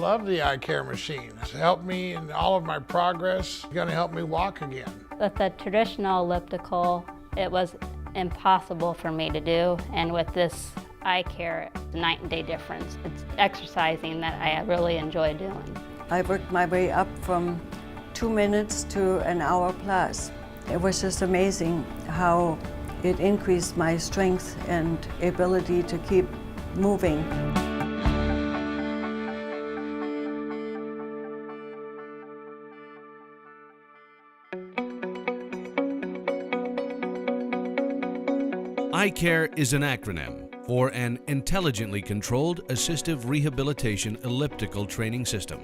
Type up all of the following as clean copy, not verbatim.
love the ICARE machine. It's helped me in all of my progress. It's going to help me walk again. With the traditional elliptical, it was impossible for me to do, and with this ICARE, it's a night and day difference. It's exercising that I really enjoy doing. I worked my way up from 2 minutes to an hour plus. It was just amazing how it increased my strength and ability to keep moving. ICARE is an acronym for an Intelligently Controlled Assistive Rehabilitation Elliptical Training System.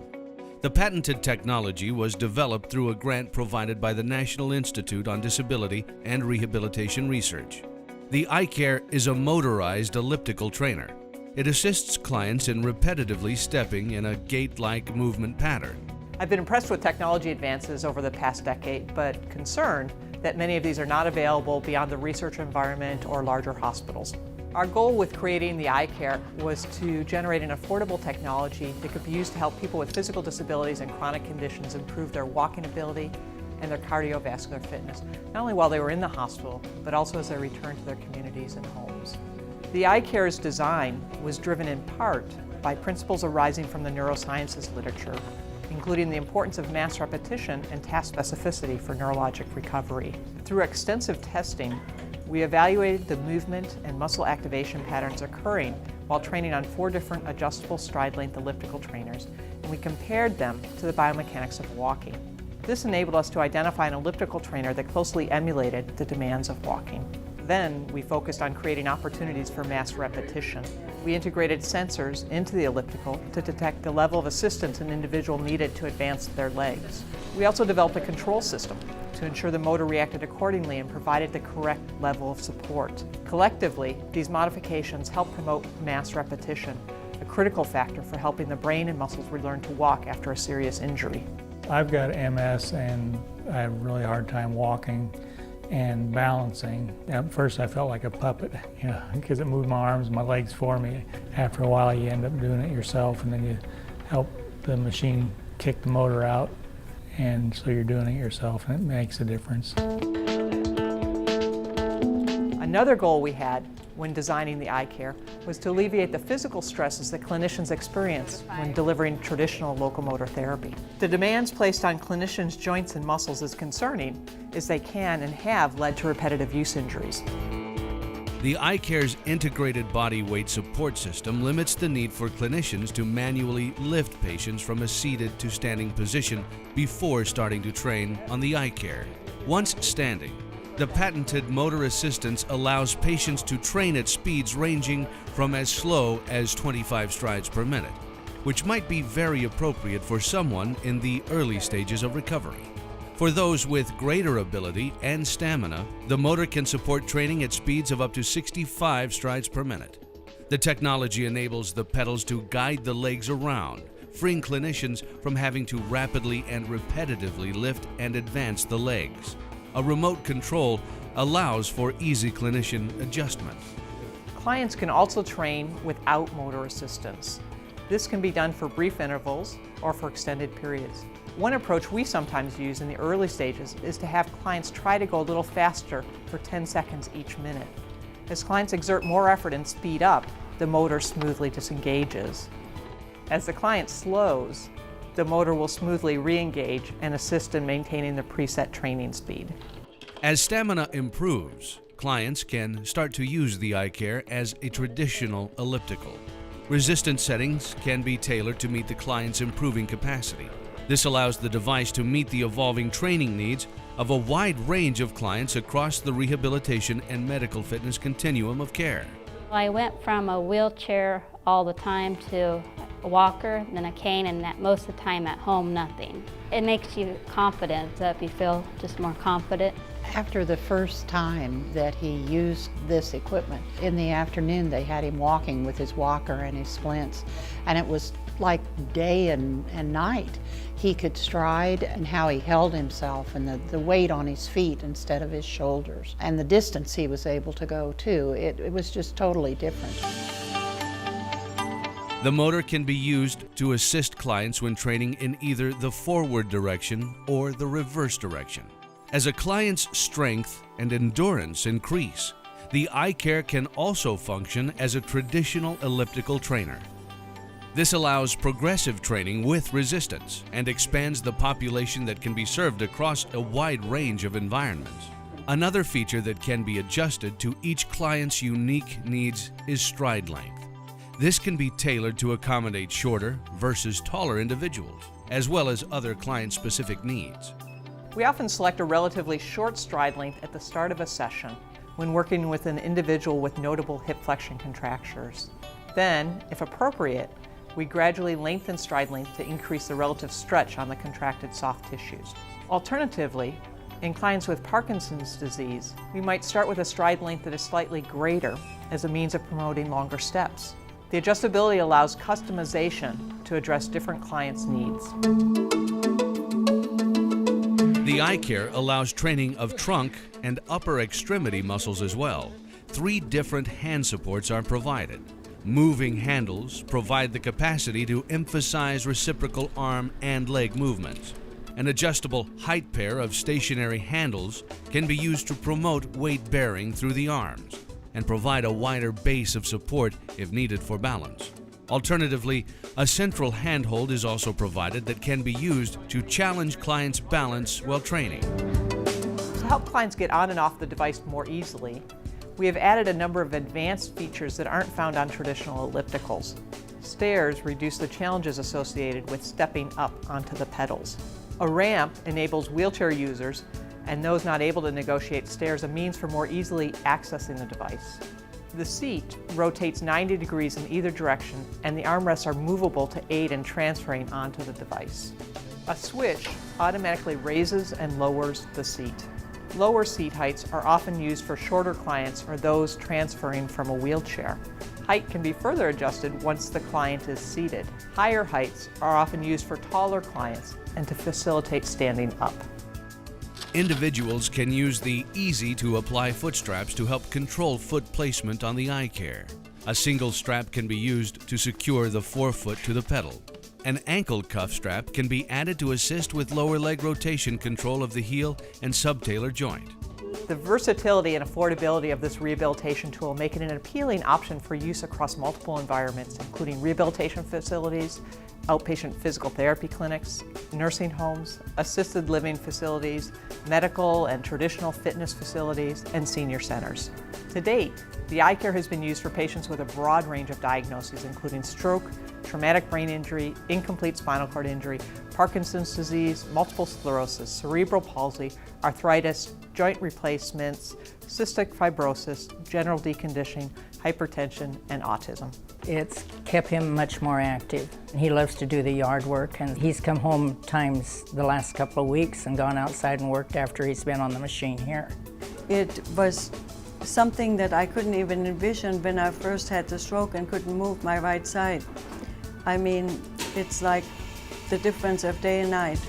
The patented technology was developed through a grant provided by the National Institute on Disability and Rehabilitation Research. The ICARE is a motorized elliptical trainer. It assists clients in repetitively stepping in a gait-like movement pattern. I've been impressed with technology advances over the past decade, but concerned that many of these are not available beyond the research environment or larger hospitals. Our goal with creating the ICARE was to generate an affordable technology that could be used to help people with physical disabilities and chronic conditions improve their walking ability and their cardiovascular fitness, not only while they were in the hospital, but also as they returned to their communities and homes. The ICARE's design was driven in part by principles arising from the neurosciences literature, including the importance of mass repetition and task specificity for neurologic recovery. Through extensive testing, we evaluated the movement and muscle activation patterns occurring while training on 4 different adjustable stride length elliptical trainers, and we compared them to the biomechanics of walking. This enabled us to identify an elliptical trainer that closely emulated the demands of walking. Then we focused on creating opportunities for mass repetition. We integrated sensors into the elliptical to detect the level of assistance an individual needed to advance their legs. We also developed a control system to ensure the motor reacted accordingly and provided the correct level of support. Collectively, these modifications help promote mass repetition, a critical factor for helping the brain and muscles relearn to walk after a serious injury. I've got MS and I have a really hard time walking and balancing. At first I felt like a puppet, because it moved my arms and my legs for me. After a while you end up doing it yourself, and then you help the machine kick the motor out, and so you're doing it yourself, and it makes a difference. Another goal we had when designing the ICARE was to alleviate the physical stresses that clinicians experience when delivering traditional locomotor therapy. The demands placed on clinicians' joints and muscles is concerning, as they can and have led to repetitive use injuries. The ICARE's integrated body weight support system limits the need for clinicians to manually lift patients from a seated to standing position before starting to train on the ICARE. Once standing, the patented motor assistance allows patients to train at speeds ranging from as slow as 25 strides per minute, which might be very appropriate for someone in the early stages of recovery. For those with greater ability and stamina, the motor can support training at speeds of up to 65 strides per minute. The technology enables the pedals to guide the legs around, freeing clinicians from having to rapidly and repetitively lift and advance the legs. A remote control allows for easy clinician adjustment. Clients can also train without motor assistance. This can be done for brief intervals or for extended periods. One approach we sometimes use in the early stages is to have clients try to go a little faster for 10 seconds each minute. As clients exert more effort and speed up, the motor smoothly disengages. As the client slows, the motor will smoothly re-engage and assist in maintaining the preset training speed. As stamina improves, clients can start to use the ICARE as a traditional elliptical. Resistance settings can be tailored to meet the client's improving capacity. This allows the device to meet the evolving training needs of a wide range of clients across the rehabilitation and medical fitness continuum of care. I went from a wheelchair all the time to a walker, then a cane, and that most of the time at home, nothing. It makes you confident, so if you feel just more confident. After the first time that he used this equipment, in the afternoon they had him walking with his walker and his splints, and it was like day and night. He could stride, and how he held himself, and the weight on his feet instead of his shoulders, and the distance he was able to go too. It was just totally different. The motor can be used to assist clients when training in either the forward direction or the reverse direction. As a client's strength and endurance increase, the ICARE can also function as a traditional elliptical trainer. This allows progressive training with resistance and expands the population that can be served across a wide range of environments. Another feature that can be adjusted to each client's unique needs is stride length. This can be tailored to accommodate shorter versus taller individuals, as well as other client-specific needs. We often select a relatively short stride length at the start of a session when working with an individual with notable hip flexion contractures. Then, if appropriate, we gradually lengthen stride length to increase the relative stretch on the contracted soft tissues. Alternatively, in clients with Parkinson's disease, we might start with a stride length that is slightly greater as a means of promoting longer steps. The adjustability allows customization to address different clients' needs. The ICARE allows training of trunk and upper extremity muscles as well. 3 different hand supports are provided. Moving handles provide the capacity to emphasize reciprocal arm and leg movements. An adjustable height pair of stationary handles can be used to promote weight bearing through the arms and provide a wider base of support if needed for balance. Alternatively, a central handhold is also provided that can be used to challenge clients' balance while training. To help clients get on and off the device more easily, we have added a number of advanced features that aren't found on traditional ellipticals. Stairs reduce the challenges associated with stepping up onto the pedals. A ramp enables wheelchair users and those not able to negotiate stairs a means for more easily accessing the device. The seat rotates 90 degrees in either direction, and the armrests are movable to aid in transferring onto the device. A switch automatically raises and lowers the seat. Lower seat heights are often used for shorter clients or those transferring from a wheelchair. Height can be further adjusted once the client is seated. Higher heights are often used for taller clients and to facilitate standing up. Individuals can use the easy-to-apply foot straps to help control foot placement on the ICARE. A single strap can be used to secure the forefoot to the pedal. An ankle cuff strap can be added to assist with lower leg rotation control of the heel and subtalar joint. The versatility and affordability of this rehabilitation tool make it an appealing option for use across multiple environments, including rehabilitation facilities, outpatient physical therapy clinics, nursing homes, assisted living facilities, medical and traditional fitness facilities, and senior centers. To date, the ICARE has been used for patients with a broad range of diagnoses, including stroke, traumatic brain injury, incomplete spinal cord injury, Parkinson's disease, multiple sclerosis, cerebral palsy, arthritis, joint replacements, cystic fibrosis, general deconditioning, hypertension, and autism. It's kept him much more active. He loves to do the yard work, and he's come home times the last couple of weeks and gone outside and worked after he's been on the machine here. It was something that I couldn't even envision when I first had the stroke and couldn't move my right side. I mean, it's like the difference of day and night.